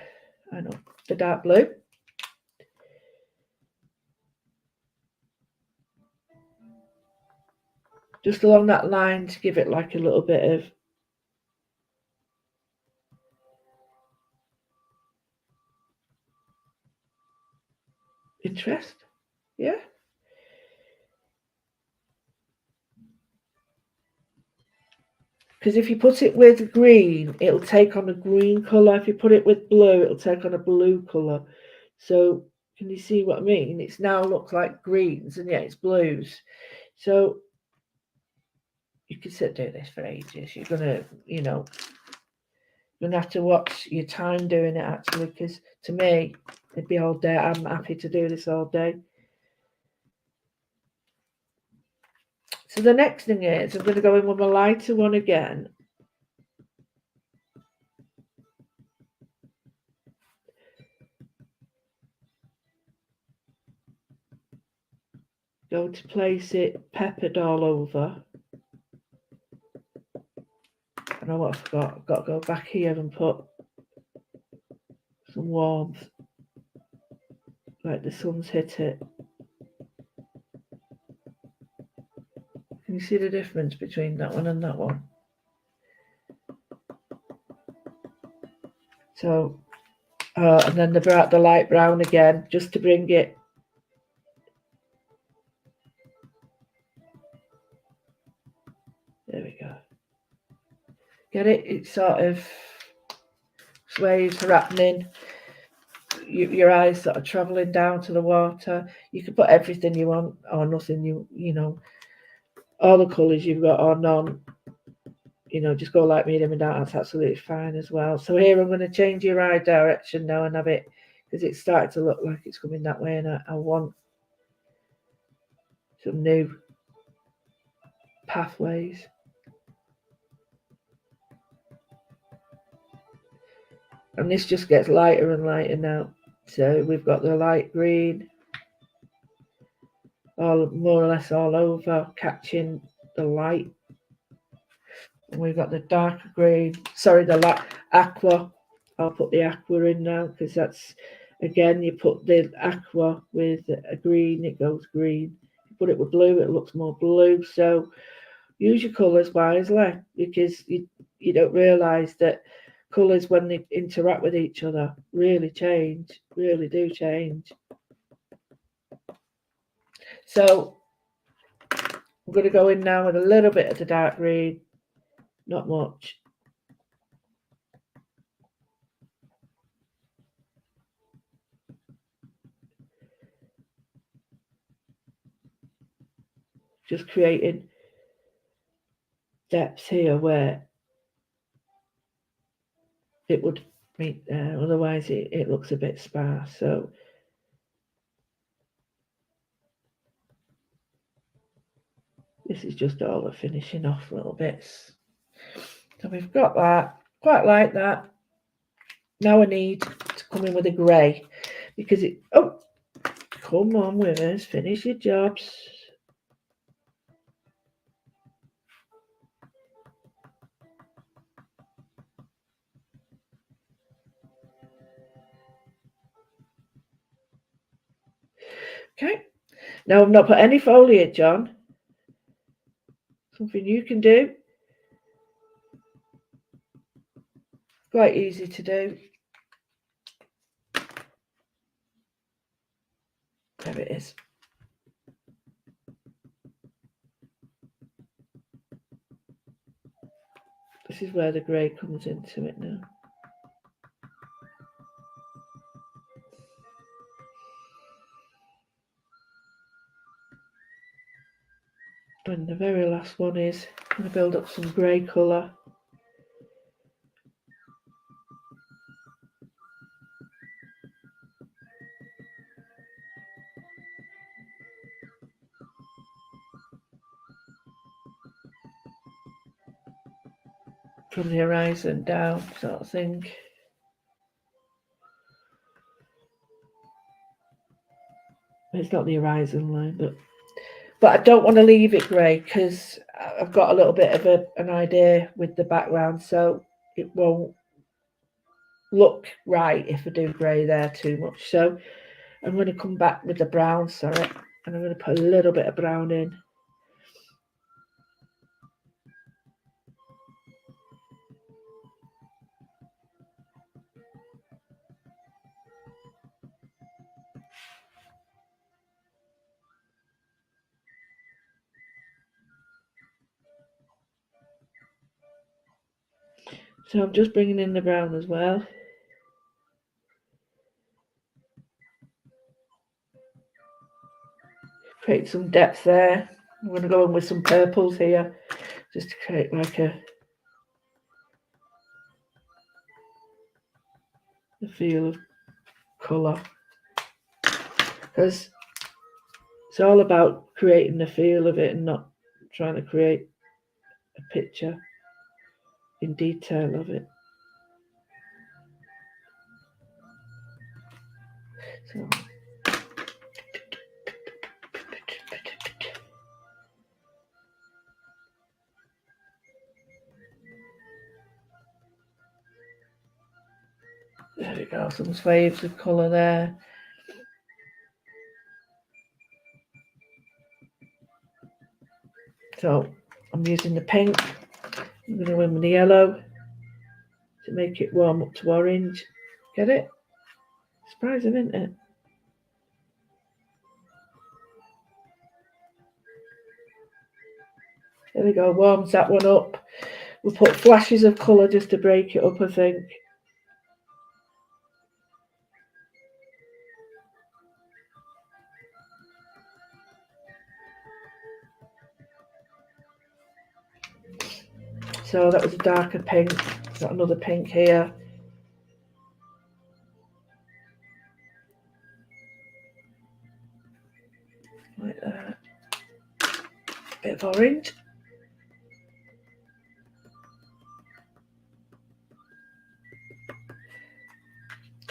I know, the dark blue. Just along that line to give it like a little bit of interest. Yeah. Because if you put it with green, it'll take on a green colour. If you put it with blue, it'll take on a blue colour. So can you see what I mean? It's now looks like greens and yet it's blues. So you can sit doing this for ages. You're gonna, you're gonna have to watch your time doing it actually, because to me, it'd be all day. I'm happy to do this all day. So the next thing is I'm going to go in with my lighter one again. Go to place it peppered all over. I know what I forgot. I've got to go back here and put some warmth, like the sun's hit it. Can you see the difference between that one and that one? So, and then the light brown again, just to bring it. There we go. Get it? It's sort of waves are happening. Your eyes sort of travelling down to the water. You can put everything you want or nothing. You know, all the colours you've got or none. Just go like medium and dark. That's absolutely fine as well. So here I'm going to change your eye direction now and have it, because it's starting to look like it's coming that way, and I want some new pathways. And this just gets lighter and lighter now. So we've got the light green all more or less all over, catching the light. And we've got the darker green, sorry, the light aqua. I'll put the aqua in now, because that's, again, you put the aqua with a green, it goes green. You put it with blue, it looks more blue. So use your colours wisely, because you don't realise that colours, when they interact with each other, really do change. So I'm going to go in now with a little bit of the dark green, not much. Just creating depths here where it would meet there, otherwise it looks a bit sparse. So this is just all the finishing off little bits. So we've got that, quite like that. Now I need to come in with a grey, because come on with us, finish your jobs. Okay, now I've not put any foliage on. Something you can do. Quite easy to do. There it is. This is where the grey comes into it now. And the very last one is going to build up some grey colour. From the horizon down, sort of thing. It's not the horizon line, but I don't want to leave it grey because I've got a little bit of an idea with the background, so it won't look right if I do grey there too much. So I'm going to come back with the brown, sorry, and I'm going to put a little bit of brown in. So I'm just bringing in the brown as well. Create some depth there. I'm going to go in with some purples here, just to create like a feel of colour. Because it's all about creating the feel of it and not trying to create a picture in detail of it. So there we go, some waves of colour there. So I'm using the pink. I'm going to go in with the yellow to make it warm up to orange. Get it? Surprising, isn't it? There we go, warms that one up. We'll put flashes of colour just to break it up, I think. So that was a darker pink. Got another pink here. Like that. Bit of orange.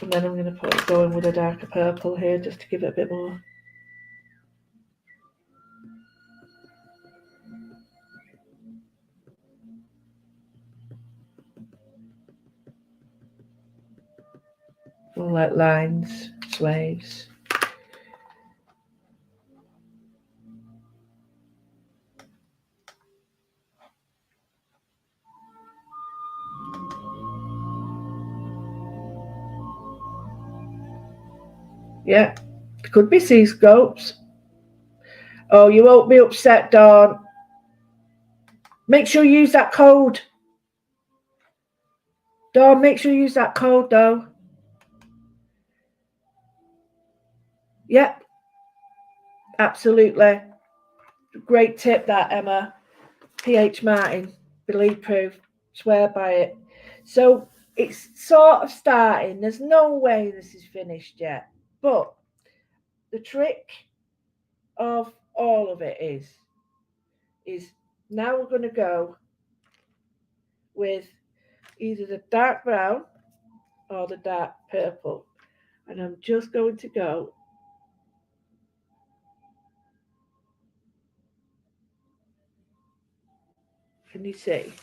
And then I'm going to go in with a darker purple here just to give it a bit more. More like lines, waves. Yeah, it could be sea scopes. Oh, you won't be upset, Dawn. Make sure you use that code. Dawn, make sure you use that code, though. Yep, absolutely. Great tip, that, Emma. PH Martin, believe proof, swear by it. So it's sort of starting. There's no way this is finished yet. But the trick of all of it is now we're going to go with either the dark brown or the dark purple. And I'm just going to go can you see?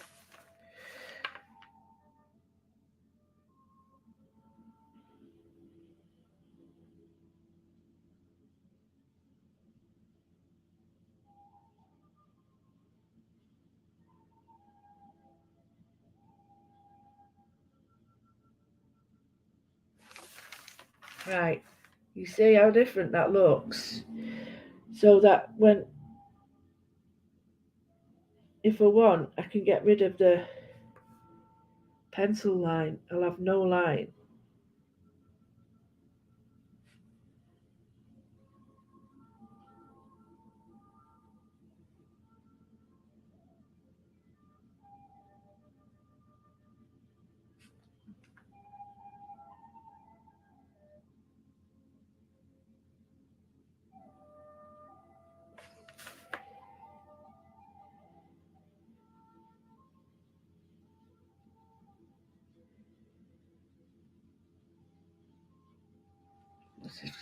Right. You see how different that looks? So that if I want, I can get rid of the pencil line. I'll have no line.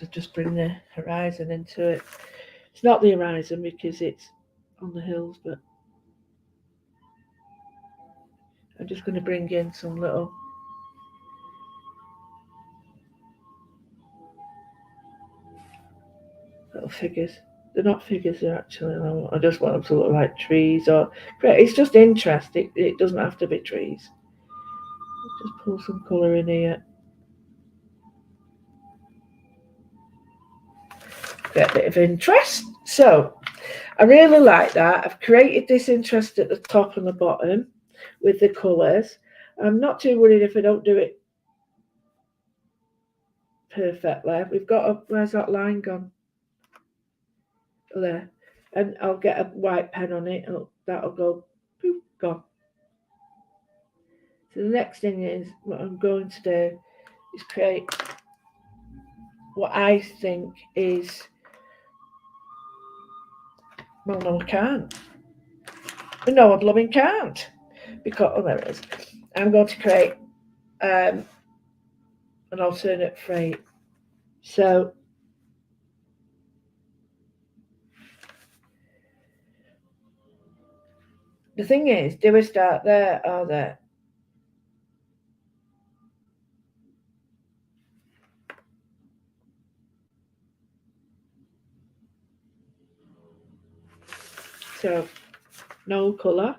Let's just bring the horizon into it. It's not the horizon because it's on the hills, but I'm just going to bring in some little figures. They're not figures, they're actually, I just want them to look like trees or, it's just interest. It doesn't have to be trees. Just pull some colour in here. Get a bit of interest. So, I really like that. I've created this interest at the top and the bottom with the colours. I'm not too worried if I don't do it perfectly. We've got where's that line gone? There. And I'll get a white pen on it and that'll go poof, gone. So the next thing is what I'm going to do is create what I think is, well, no, I can't. No, I blooming can't. Because, oh, there it is. I'm going to create an alternate frame. So the thing is, do we start there or there? So no colour.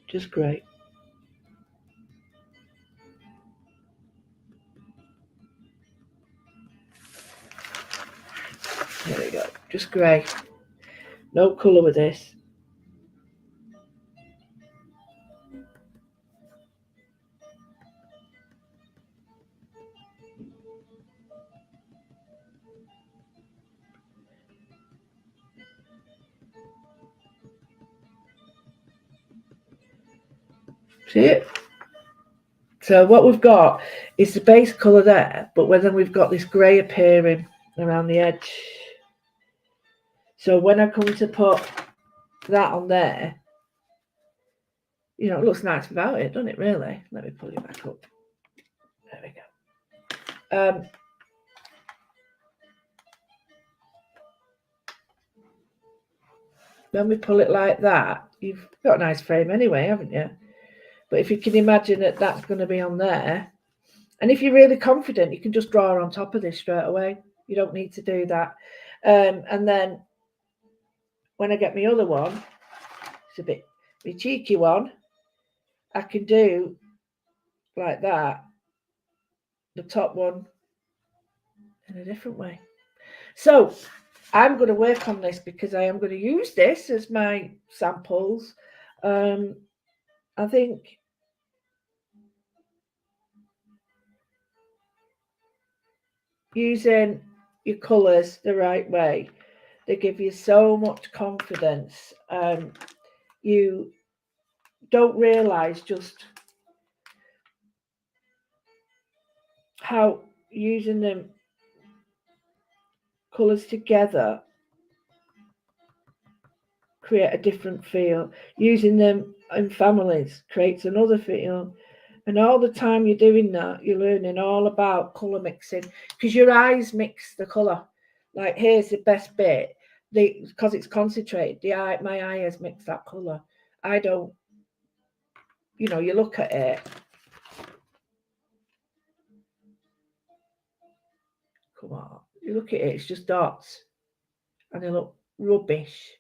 Just grey. There we go. Just grey. No colour with this. See it? So what we've got is the base colour there, but then we've got this grey appearing around the edge. So when I come to put that on there, you know, it looks nice without it, doesn't it, really? Let me pull it back up. There we go. When we pull it like that, you've got a nice frame anyway, haven't you? But if you can imagine that that's going to be on there, and if you're really confident, you can just draw on top of this straight away. You don't need to do that. And then when I get my other one, it's a bit my cheeky one, I can do like that, the top one in a different way. So I'm going to work on this because I am going to use this as my samples. I think using your colours the right way, they give you so much confidence. You don't realise just how using them colours together create a different feel. Using them in families creates another feel. And all the time you're doing that, you're learning all about colour mixing because your eyes mix the colour. Like here's the best bit, because it's concentrated. My eye has mixed that colour. I don't. You know, you look at it. Come on, You look at it, it's just dots. And they look rubbish.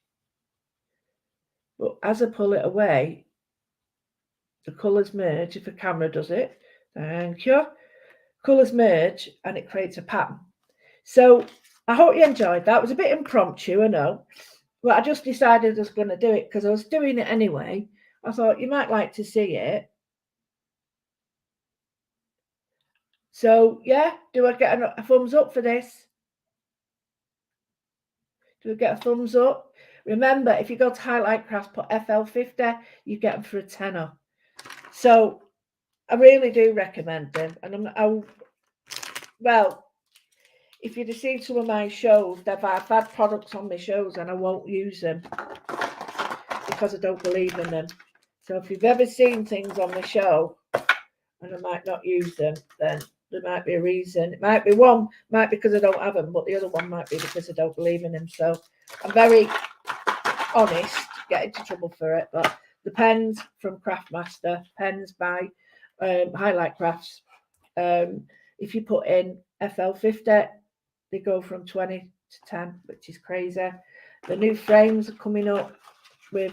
But as I pull it away, the colours merge. If the camera does it, thank you. Colours merge and it creates a pattern. So I hope you enjoyed that. It was a bit impromptu, I know. But I just decided I was going to do it because I was doing it anyway. I thought you might like to see it. So, yeah, do I get a thumbs up for this? Do we get a thumbs up? Remember, if you go to Highlight Crafts, put FL50, you get them for a tenner. So, I really do recommend them. And well, if you'd have seen some of my shows, I've had products on my shows and I won't use them because I don't believe in them. So if you've ever seen things on the show and I might not use them, then there might be a reason. It might be one, might be because I don't have them, but the other one might be because I don't believe in them. So I'm very honest, get into trouble for it. But the pens from Craftmaster, pens by Highlight Crafts, if you put in FL50, they go from 20 to 10, which is crazy. The new frames are coming up with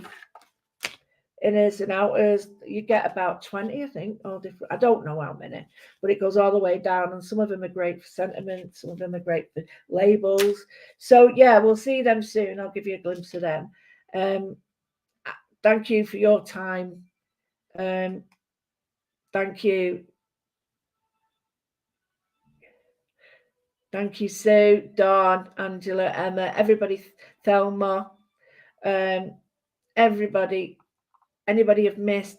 inners and outers. You get about 20, I think, all different. I don't know how many, but it goes all the way down. And some of them are great for sentiment, some of them are great for labels. So yeah, we'll see them soon. I'll give you a glimpse of them. Thank you for your time. Thank you. Thank you, Sue, Dawn, Angela, Emma, everybody, Thelma, everybody, anybody I've missed,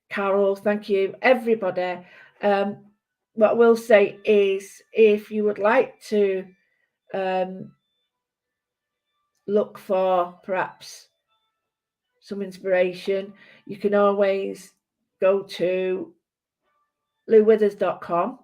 Carol, thank you, everybody. What I will say is if you would like to look for perhaps some inspiration, you can always go to louwithers.com.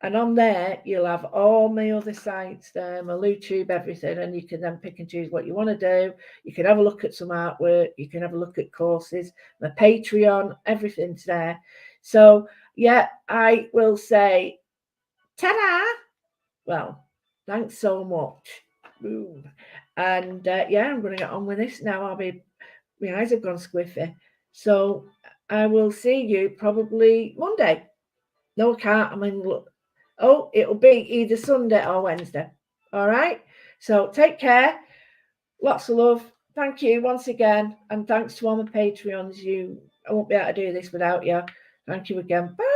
And on there, you'll have all my other sites there, my YouTube, everything, and you can then pick and choose what you want to do. You can have a look at some artwork. You can have a look at courses, my Patreon, everything's there. So, yeah, I will say, ta-da! Well, thanks so much. Boom. And, yeah, I'm going to get on with this now. My eyes have gone squiffy. So, I will see you probably Monday. No, I can't. I mean, look. Oh, it'll be either Sunday or Wednesday. All right. So take care. Lots of love. Thank you once again. And thanks to all my Patreons. I won't be able to do this without you. Thank you again. Bye.